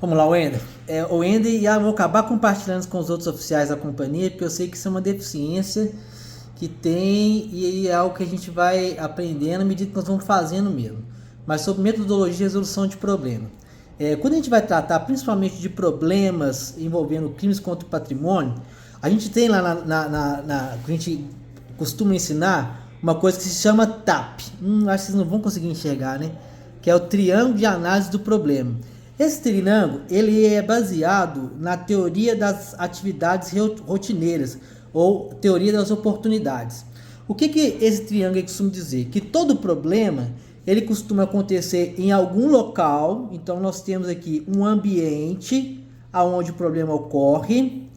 Vamos lá, Wender. O Wender, e eu vou acabar compartilhando com os outros oficiais da companhia, porque eu sei que isso é uma deficiência que tem e é algo que a gente vai aprendendo à medida que nós vamos fazendo mesmo. Mas sobre metodologia e resolução de problema. Quando a gente vai tratar principalmente de problemas envolvendo crimes contra o patrimônio, a gente tem lá que a gente costuma ensinar uma coisa que se chama TAP. Acho que vocês não vão conseguir enxergar, né? Que é o triângulo de análise do problema. Esse triângulo ele é baseado na teoria das atividades rotineiras ou teoria das oportunidades. O que esse triângulo costuma dizer? Que todo problema ele costuma acontecer em algum local. Então nós temos aqui um ambiente aonde o problema ocorre.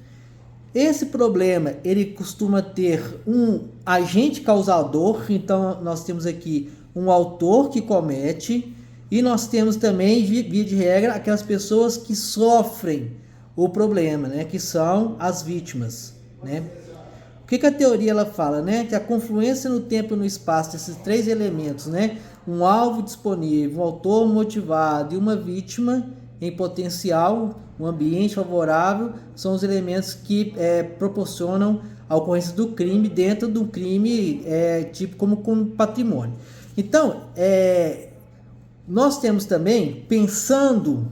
Esse problema ele costuma ter um agente causador. Então nós temos aqui um autor que comete. E nós temos também, via de regra, aquelas pessoas que sofrem o problema, né? Que são as vítimas, né? O que a teoria ela fala, né? Que a confluência no tempo e no espaço desses três elementos, né? Um alvo disponível, um autor motivado e uma vítima em potencial, um ambiente favorável, são os elementos que proporcionam a ocorrência do crime dentro do crime tipo como patrimônio. Então, nós temos também, pensando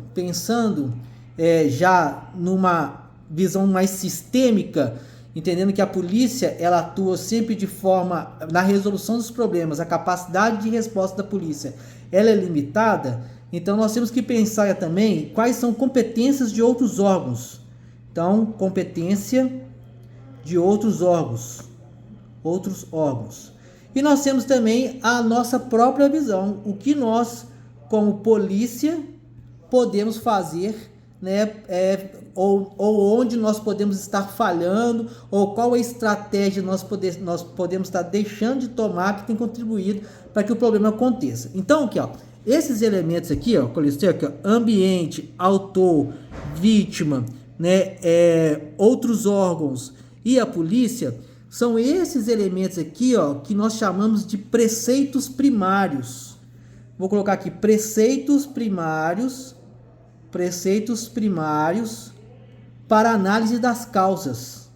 já numa visão mais sistêmica, entendendo que a polícia ela atua sempre de forma na resolução dos problemas, a capacidade de resposta da polícia ela é limitada, então nós temos que pensar também quais são competências de outros órgãos. Então, competência de outros órgãos. E nós temos também a nossa própria visão, o que nós como polícia podemos fazer, né? Ou onde nós podemos estar falhando, ou qual a estratégia nós podemos estar deixando de tomar que tem contribuído para que o problema aconteça. Então, aqui, ó, esses elementos aqui, ó, ambiente, autor, vítima, né? Outros órgãos e a polícia, são esses elementos aqui, ó, que nós chamamos de preceitos primários. Vou colocar aqui preceitos primários para análise das causas.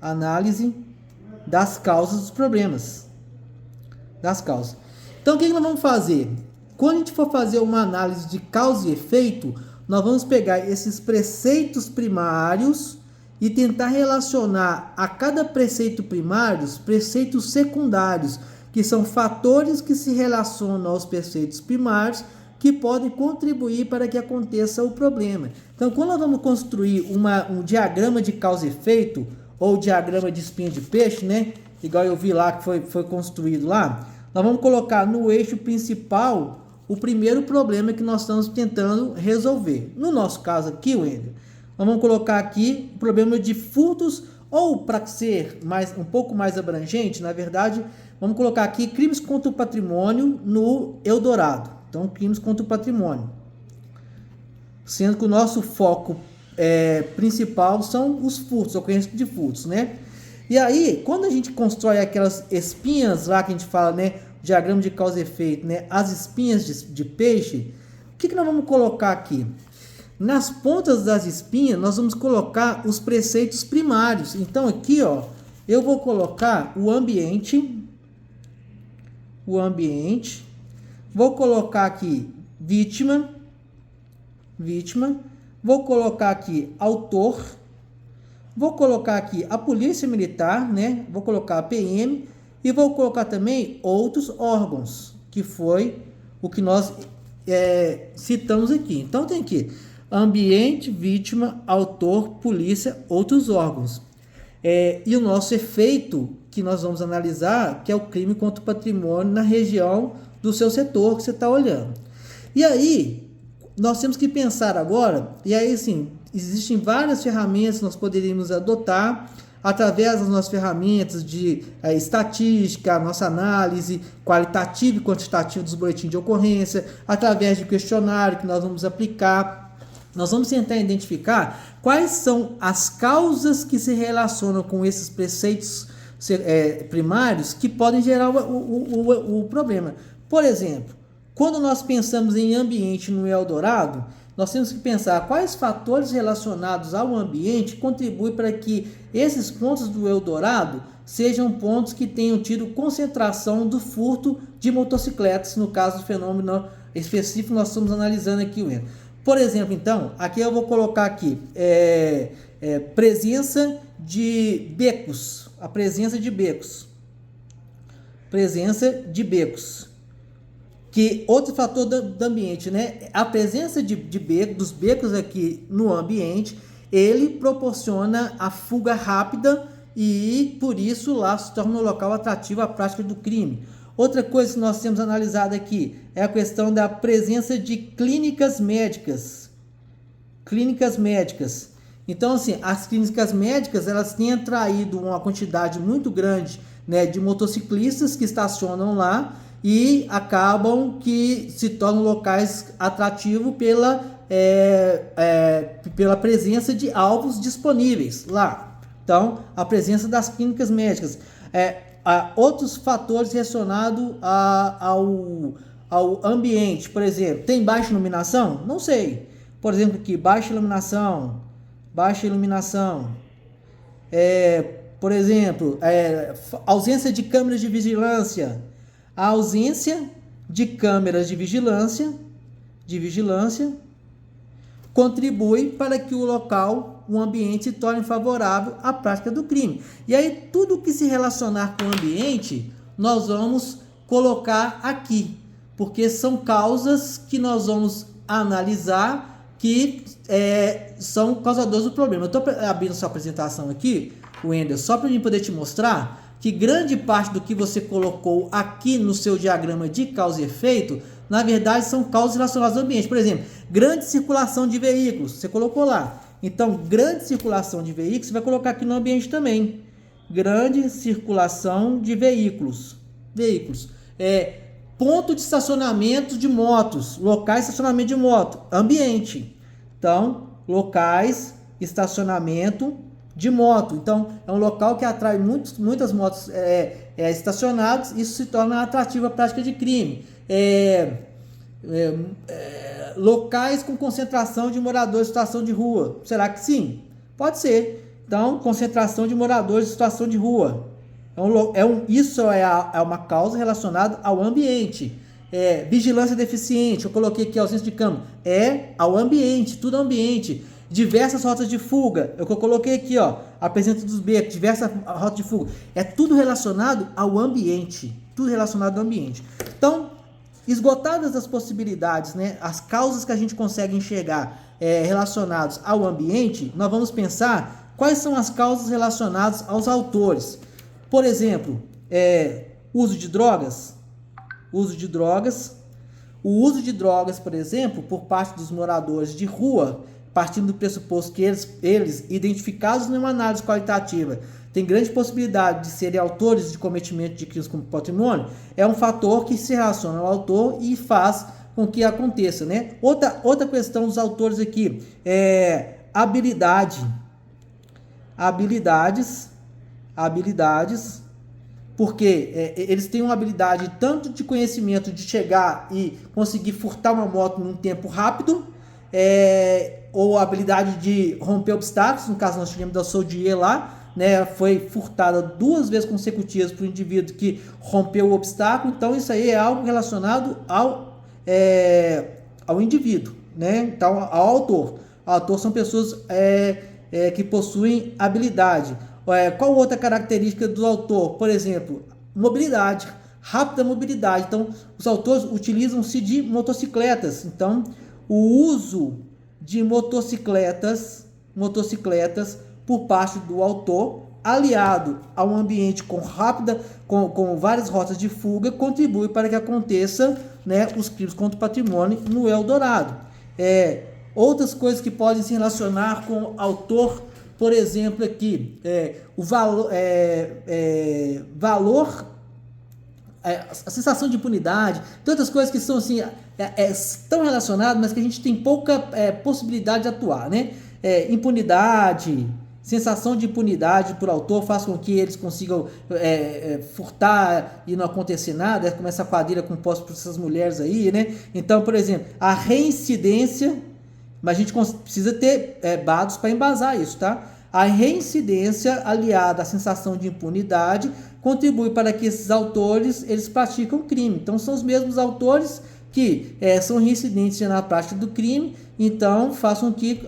Análise das causas dos problemas. Então, o que nós vamos fazer? Quando a gente for fazer uma análise de causa e efeito, nós vamos pegar esses preceitos primários e tentar relacionar a cada preceito primário preceitos secundários, que são fatores que se relacionam aos preceitos primários que podem contribuir para que aconteça o problema. Então, quando nós vamos construir um diagrama de causa e efeito, ou diagrama de espinha de peixe, né? Igual eu vi lá que foi construído lá, nós vamos colocar no eixo principal o primeiro problema que nós estamos tentando resolver. No nosso caso aqui, Wender, nós vamos colocar aqui o problema de furtos, ou para ser um pouco mais abrangente, na verdade, vamos colocar aqui crimes contra o patrimônio no Eldorado. Então, crimes contra o patrimônio. Sendo que o nosso foco principal são os furtos, ocorrência de furtos, né? E aí, quando a gente constrói aquelas espinhas lá que a gente fala, né? Diagrama de causa e efeito, né? As espinhas de peixe, o que nós vamos colocar aqui? Nas pontas das espinhas, nós vamos colocar os preceitos primários. Então, aqui, ó, eu vou colocar o ambiente. Vou colocar aqui vítima. Vou colocar aqui autor. Vou colocar aqui a polícia militar, né? Vou colocar a PM. E vou colocar também outros órgãos, que foi o que nós citamos aqui. Então, tem aqui ambiente, vítima, autor, polícia, outros órgãos. E o nosso efeito que nós vamos analisar, que é o crime contra o patrimônio na região do seu setor que você está olhando. E aí, nós temos que pensar agora, e aí sim, existem várias ferramentas que nós poderíamos adotar através das nossas ferramentas de estatística, nossa análise qualitativa e quantitativa dos boletins de ocorrência, através de questionário que nós vamos aplicar. Nós vamos tentar identificar quais são as causas que se relacionam com esses preceitos primários que podem gerar o problema. Por exemplo, quando nós pensamos em ambiente no Eldorado, nós temos que pensar quais fatores relacionados ao ambiente contribuem para que esses pontos do Eldorado sejam pontos que tenham tido concentração do furto de motocicletas, no caso do fenômeno específico nós estamos analisando aqui. Por exemplo, então, aqui eu vou colocar aqui presença de becos, a presença de becos, que outro fator do ambiente, né? A presença dos becos aqui no ambiente, ele proporciona a fuga rápida e por isso lá se torna um local atrativo à prática do crime. Outra coisa que nós temos analisado aqui é a questão da presença de clínicas médicas. Então, assim, as clínicas médicas, elas têm atraído uma quantidade muito grande, né, de motociclistas que estacionam lá e acabam que se tornam locais atrativos pela presença de alvos disponíveis lá. Então, a presença das clínicas médicas. Outros fatores relacionados ao ambiente, por exemplo, tem baixa iluminação? Não sei. Por exemplo, aqui, baixa iluminação. Por exemplo, ausência de câmeras de vigilância. A ausência de câmeras de vigilância contribui para que o local, o ambiente se torne favorável à prática do crime. E aí tudo que se relacionar com o ambiente, nós vamos colocar aqui, porque são causas que nós vamos analisar que são causadores do problema. Eu estou abrindo sua apresentação aqui, Wendel, só para eu poder te mostrar que grande parte do que você colocou aqui no seu diagrama de causa e efeito, na verdade, são causas relacionadas ao ambiente. Por exemplo, grande circulação de veículos, você colocou lá. Então, grande circulação de veículos, você vai colocar aqui no ambiente também. Grande circulação de veículos. Ponto de estacionamento de motos, locais de estacionamento de moto, ambiente. Então, locais, estacionamento de moto. Então, é um local que atrai muitas motos estacionadas, isso se torna atrativo à prática de crime. Locais com concentração de moradores em situação de rua. Será que sim? Pode ser. Então, concentração de moradores em situação de rua. Isso é uma causa relacionada ao ambiente. Vigilância deficiente, eu coloquei aqui ausência de câmera. Ao ambiente, tudo ambiente. Diversas rotas de fuga, eu coloquei aqui, a presença dos becos, diversas rotas de fuga. É tudo relacionado ao ambiente. Então, esgotadas as possibilidades, né, as causas que a gente consegue enxergar relacionadas ao ambiente, nós vamos pensar quais são as causas relacionadas aos autores. Por exemplo, uso de drogas. O uso de drogas, por exemplo, por parte dos moradores de rua, partindo do pressuposto que eles identificados numa análise qualitativa, têm grande possibilidade de serem autores de cometimento de crimes contra o patrimônio, é um fator que se relaciona ao autor e faz com que aconteça, né? Outra questão dos autores aqui é habilidades, porque eles têm uma habilidade tanto de conhecimento de chegar e conseguir furtar uma moto num tempo rápido, ou a habilidade de romper obstáculos. No caso, nós tivemos da Soudier lá, né, foi furtada 2 vezes consecutivas para o indivíduo que rompeu o obstáculo. Então, isso aí é algo relacionado ao indivíduo, né? Então, ao autor. O autor são pessoas que possuem habilidade. Qual outra característica do autor? Por exemplo, mobilidade, rápida mobilidade. Então, os autores utilizam-se de motocicletas. Então, o uso de motocicletas por parte do autor, aliado a um ambiente com várias rotas de fuga, contribui para que aconteça, né, os crimes contra o patrimônio no Eldorado. Outras coisas que podem se relacionar com o autor, por exemplo, aqui, o valor, a sensação de impunidade, tem outras coisas que são assim, estão relacionadas, mas que a gente tem pouca possibilidade de atuar, né? Impunidade, Sensação de impunidade por autor faz com que eles consigam furtar e não acontecer nada, começa a quadrilha composta por essas mulheres aí, né? Então, por exemplo, a reincidência, mas a gente precisa ter dados para embasar isso, tá? A reincidência aliada à sensação de impunidade contribui para que esses autores eles praticam crime. Então, são os mesmos autores que são reincidentes na prática do crime, então façam que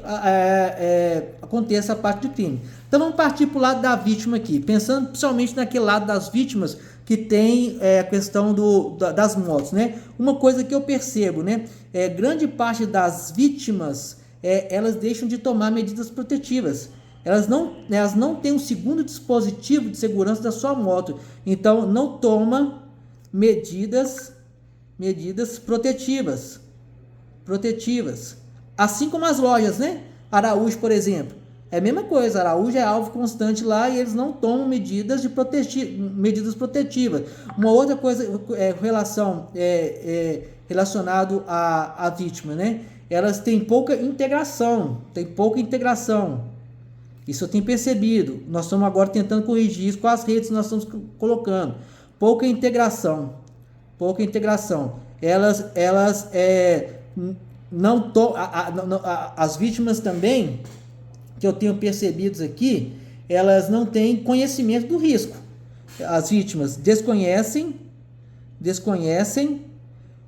aconteça a parte do crime. Então vamos partir para o lado da vítima aqui, pensando principalmente naquele lado das vítimas que tem a questão das motos, né? Uma coisa que eu percebo, né? Grande parte das vítimas, elas deixam de tomar medidas protetivas. Elas não têm um segundo dispositivo de segurança da sua moto, então não toma medidas protetivas. Assim como as lojas, né? Araújo, por exemplo, é a mesma coisa. Araújo é alvo constante lá e eles não tomam medidas protetivas. Uma outra coisa relacionado à vítima, né? Elas têm pouca integração. Isso eu tenho percebido. Nós estamos agora tentando corrigir isso com as redes que nós estamos colocando. Pouca integração. As vítimas também, que eu tenho percebido aqui, elas não têm conhecimento do risco. As vítimas desconhecem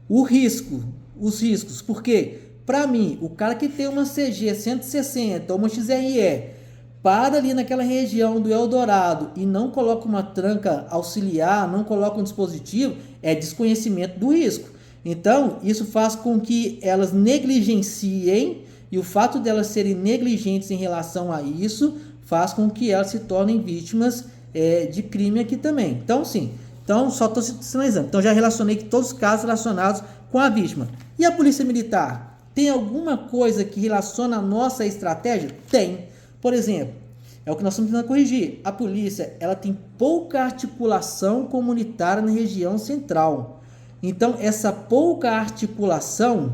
os riscos. Porque, para mim, o cara que tem uma CG 160 ou uma XRE para ali naquela região do Eldorado e não coloca uma tranca auxiliar, não coloca um dispositivo, é desconhecimento do risco. Então, isso faz com que elas negligenciem, e o fato de elas serem negligentes em relação a isso, faz com que elas se tornem vítimas de crime aqui também. Então, sim. Então, só estou sinalizando. Então, já relacionei que todos os casos relacionados com a vítima. E a Polícia Militar? Tem alguma coisa que relaciona a nossa estratégia? Tem. Por exemplo, é o que nós estamos tentando corrigir. A polícia, ela tem pouca articulação comunitária na região central. Então, essa pouca articulação,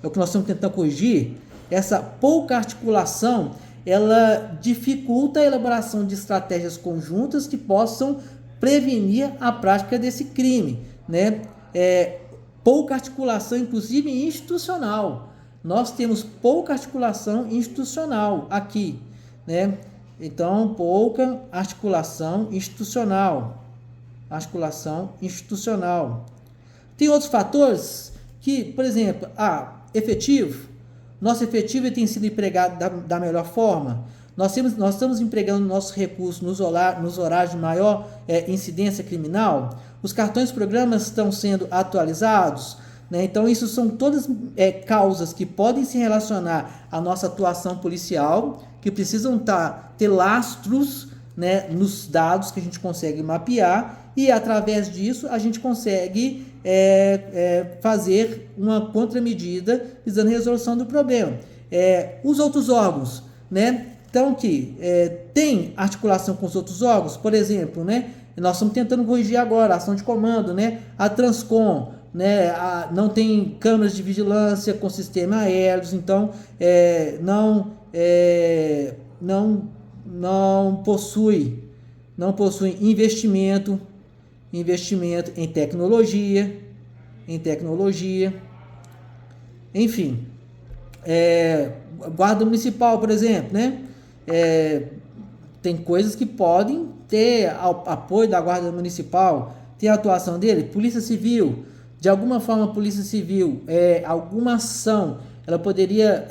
é o que nós estamos tentando corrigir. Essa pouca articulação, ela dificulta a elaboração de estratégias conjuntas que possam prevenir a prática desse crime, né? Pouca articulação, inclusive institucional. Nós temos pouca articulação institucional aqui, né? Então, pouca articulação institucional. Tem outros fatores que, por exemplo, efetivo. Nosso efetivo tem sido empregado da melhor forma. Nós estamos empregando nossos recursos nos horários de maior incidência criminal. Os cartões programas estão sendo atualizados, né? Então, isso são todas causas que podem se relacionar à nossa atuação policial, que precisam ter lastros, né, nos dados que a gente consegue mapear, e através disso a gente consegue fazer uma contramedida visando a resolução do problema. Os outros órgãos, né? Então, tem articulação com os outros órgãos, por exemplo, né? Nós estamos tentando corrigir agora a ação de comando, né? A Transcom, né? Não tem câmeras de vigilância com sistema aéreos, então não possui investimento em tecnologia, enfim, guarda municipal, por exemplo, né? Tem coisas que podem ter apoio da guarda municipal, ter a atuação dele. Polícia Civil, de alguma forma a Polícia Civil, alguma ação ela poderia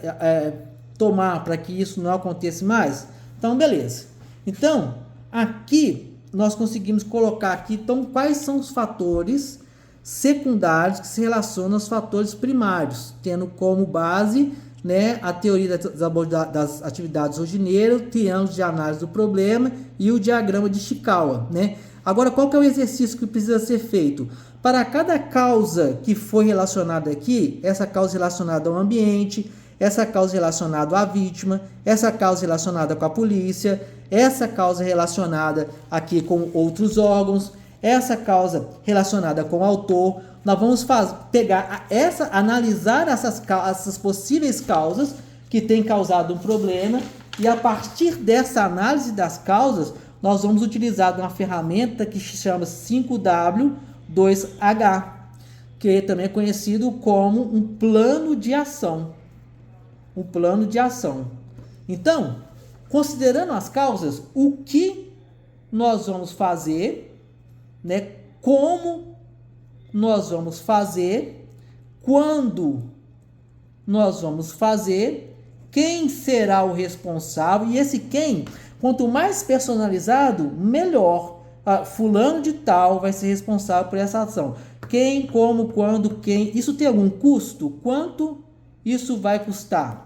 tomar para que isso não aconteça mais. Então, beleza. Então, aqui nós conseguimos colocar aqui, então, quais são os fatores secundários que se relacionam aos fatores primários, tendo como base, né, a teoria das atividades rotineiras, o triângulo de análise do problema e o diagrama de Chikawa, né? Agora, qual que é o exercício que precisa ser feito? Para cada causa que foi relacionada aqui, essa causa relacionada ao ambiente, essa causa relacionada à vítima, essa causa relacionada com a polícia, essa causa relacionada aqui com outros órgãos, essa causa relacionada com o autor, nós vamos analisar essas possíveis causas que têm causado um problema E a partir dessa análise das causas, nós vamos utilizar uma ferramenta que se chama 5W2H, que também é conhecido como um plano de ação. Um plano de ação. Então, considerando as causas, o que nós vamos fazer, né? Como nós vamos fazer, quando nós vamos fazer, quem será o responsável, e esse quem, quanto mais personalizado, melhor. Fulano de tal vai ser responsável por essa ação. Quem, como, quando, quem. Isso tem algum custo? Quanto isso vai custar?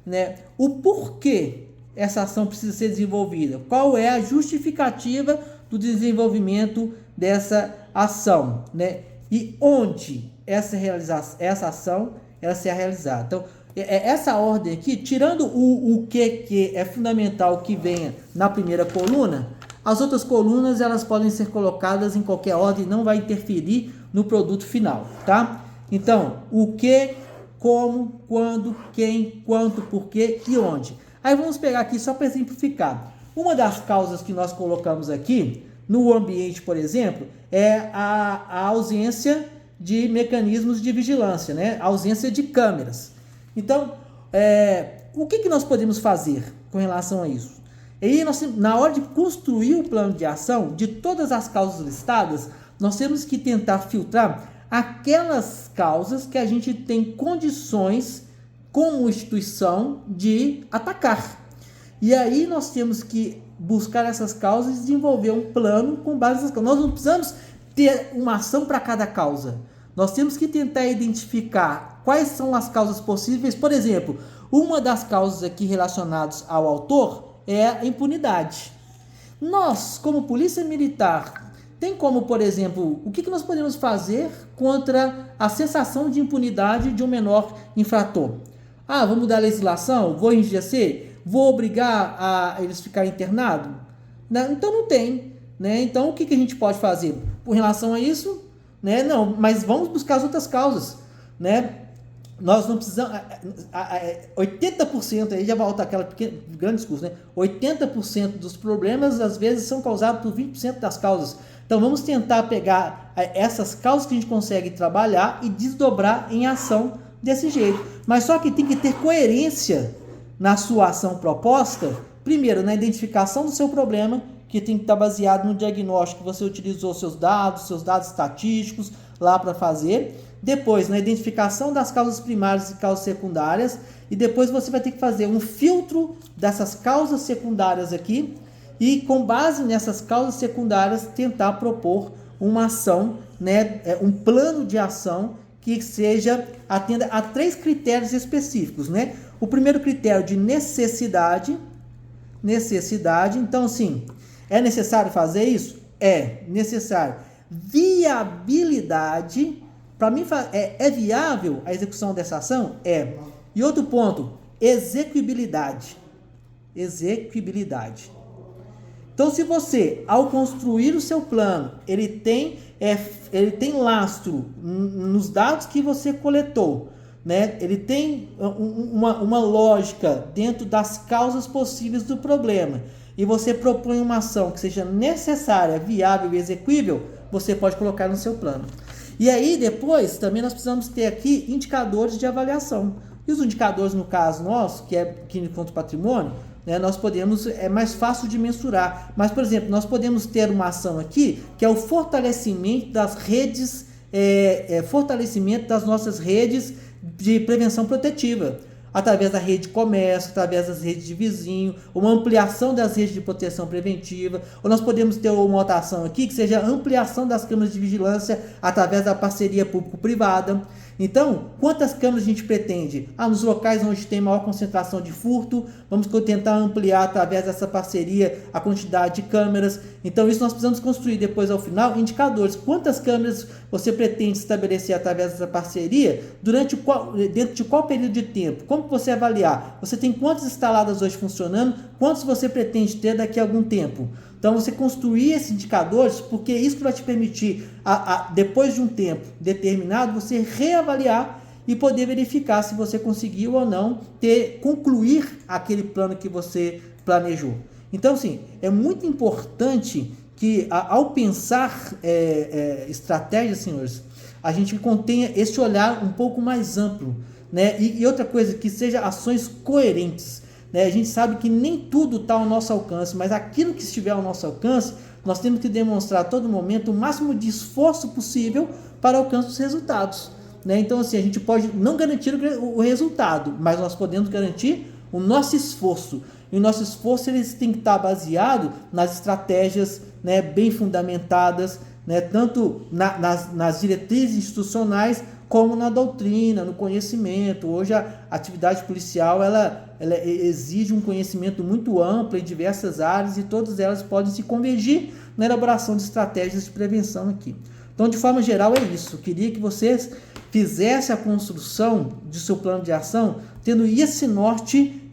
Né? O porquê essa ação precisa ser desenvolvida? Qual é a justificativa do desenvolvimento dessa ação? Né? E onde essa ação ela será realizada? Então, essa ordem aqui, tirando o que é fundamental que venha na primeira coluna, as outras colunas elas podem ser colocadas em qualquer ordem, não vai interferir no produto final, tá? Então, o que, como, quando, quem, quanto, porquê e onde. Aí vamos pegar aqui só para exemplificar. Uma das causas que nós colocamos aqui no ambiente, por exemplo, é a ausência de mecanismos de vigilância, né? A ausência de câmeras. Então, o que nós podemos fazer com relação a isso? E aí, na hora de construir o plano de ação, de todas as causas listadas, nós temos que tentar filtrar aquelas causas que a gente tem condições, como instituição, de atacar. E aí nós temos que buscar essas causas e desenvolver um plano com base nessas causas. Nós não precisamos ter uma ação para cada causa. Nós temos que tentar identificar quais são as causas possíveis. Por exemplo, uma das causas aqui relacionadas ao autor é a impunidade. Nós, como polícia militar, tem como, por exemplo, o que nós podemos fazer contra a sensação de impunidade de um menor infrator? Vou mudar a legislação? Vou enrijecer? Vou obrigar a eles ficarem internados? Então não tem. Né? Então o que a gente pode fazer com relação a isso? Né? Não, mas vamos buscar as outras causas. Né? Nós não precisamos... 80%, aí já volta aquela grande discurso, né? 80% dos problemas, às vezes, são causados por 20% das causas. Então, vamos tentar pegar essas causas que a gente consegue trabalhar e desdobrar em ação desse jeito. Mas só que tem que ter coerência na sua ação proposta, primeiro, na identificação do seu problema, que tem que estar baseado no diagnóstico que você utilizou seus dados estatísticos lá para fazer. Depois, na identificação das causas primárias e causas secundárias. E depois você vai ter que fazer um filtro dessas causas secundárias aqui. E com base nessas causas secundárias, tentar propor uma ação, né, um plano de ação que atenda a 3 critérios específicos. Né? O primeiro critério de necessidade. Então, sim, é necessário fazer isso? É necessário. Viabilidade. Para mim, é viável a execução dessa ação? É. E outro ponto, execuibilidade. Então, se você, ao construir o seu plano, ele tem lastro nos dados que você coletou, né? Ele tem uma lógica dentro das causas possíveis do problema, e você propõe uma ação que seja necessária, viável e execuível, você pode colocar no seu plano. E aí, depois, também nós precisamos ter aqui indicadores de avaliação. E os indicadores, no caso nosso, que é clínico contra o patrimônio, né, nós podemos, é mais fácil de mensurar. Mas, por exemplo, nós podemos ter uma ação aqui, que é o fortalecimento das redes, fortalecimento das nossas redes de prevenção protetiva. Através da rede de comércio, através das redes de vizinho, uma ampliação das redes de proteção preventiva, ou nós podemos ter uma outra ação aqui, que seja a ampliação das câmeras de vigilância através da parceria público-privada. Então, quantas câmeras a gente pretende? Nos locais onde tem maior concentração de furto, vamos tentar ampliar através dessa parceria a quantidade de câmeras. Então, isso nós precisamos construir depois, ao final, indicadores. Quantas câmeras você pretende estabelecer através dessa parceria? Dentro de qual período de tempo? Como você avaliar? Você tem quantas instaladas hoje funcionando? Quantos você pretende ter daqui a algum tempo? Então, você construir esses indicadores, porque isso que vai te permitir, depois de um tempo determinado, você reavaliar e poder verificar se você conseguiu ou não concluir aquele plano que você planejou. Então, sim, é muito importante que ao pensar estratégias, senhores, a gente contenha esse olhar um pouco mais amplo, né? E outra coisa, que seja ações coerentes, né? A gente sabe que nem tudo está ao nosso alcance, mas aquilo que estiver ao nosso alcance, nós temos que demonstrar a todo momento o máximo de esforço possível para alcançar os resultados, né? Então, assim, a gente pode não garantir o resultado, mas nós podemos garantir o nosso esforço. E o nosso esforço ele tem que estar baseado nas estratégias, né, bem fundamentadas, né, tanto nas diretrizes institucionais como na doutrina, no conhecimento. Hoje a atividade policial ela exige um conhecimento muito amplo em diversas áreas e todas elas podem se convergir na elaboração de estratégias de prevenção aqui. Então, de forma geral, é isso. Eu queria que vocês fizessem a construção de seu plano de ação tendo esse norte,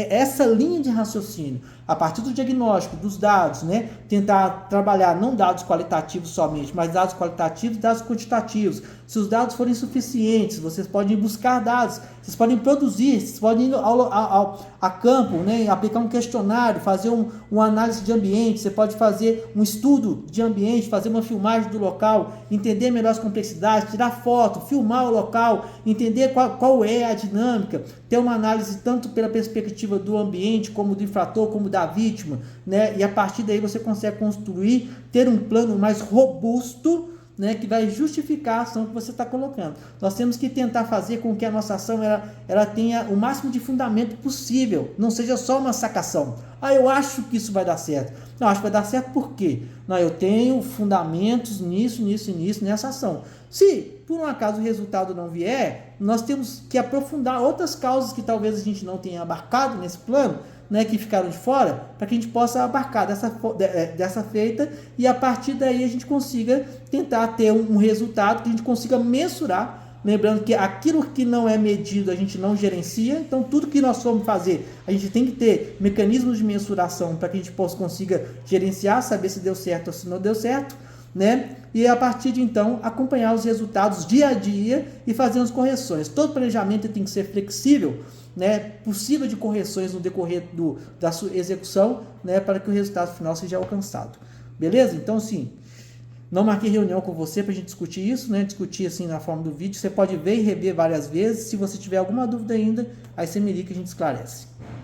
essa linha de raciocínio, a partir do diagnóstico, dos dados, né? Tentar trabalhar não dados qualitativos somente, mas dados qualitativos e dados quantitativos. Se os dados forem suficientes, vocês podem buscar dados, vocês podem produzir, vocês podem ir a campo, né? Aplicar um questionário, fazer uma análise de ambiente, você pode fazer um estudo de ambiente, fazer uma filmagem do local, entender melhor as complexidades, tirar foto, filmar o local, entender qual é a dinâmica, ter uma análise tanto pela perspectiva do ambiente, como do infrator, como da vítima, né? E a partir daí você consegue construir, ter um plano mais robusto, né, que vai justificar a ação que você está colocando. Nós temos que tentar fazer com que a nossa ação ela tenha o máximo de fundamento possível, não seja só uma sacação. Eu acho que isso vai dar certo. Não, acho que vai dar certo por quê? Não, eu tenho fundamentos nisso, nessa ação. Se por um acaso o resultado não vier, nós temos que aprofundar outras causas que talvez a gente não tenha abarcado nesse plano, né, que ficaram de fora, para que a gente possa abarcar dessa feita e a partir daí a gente consiga tentar ter um resultado que a gente consiga mensurar. Lembrando que aquilo que não é medido a gente não gerencia, então tudo que nós formos fazer, a gente tem que ter mecanismos de mensuração para que a gente consiga gerenciar, saber se deu certo ou se não deu certo, né? E a partir de então acompanhar os resultados dia a dia e fazer as correções. Todo planejamento tem que ser flexível, né, possível de correções no decorrer da sua execução, né, para que o resultado final seja alcançado. Beleza? Então, sim, não marquei reunião com você para a gente discutir isso, né, discutir assim na forma do vídeo. Você pode ver e rever várias vezes. Se você tiver alguma dúvida ainda, aí você me liga que a gente esclarece.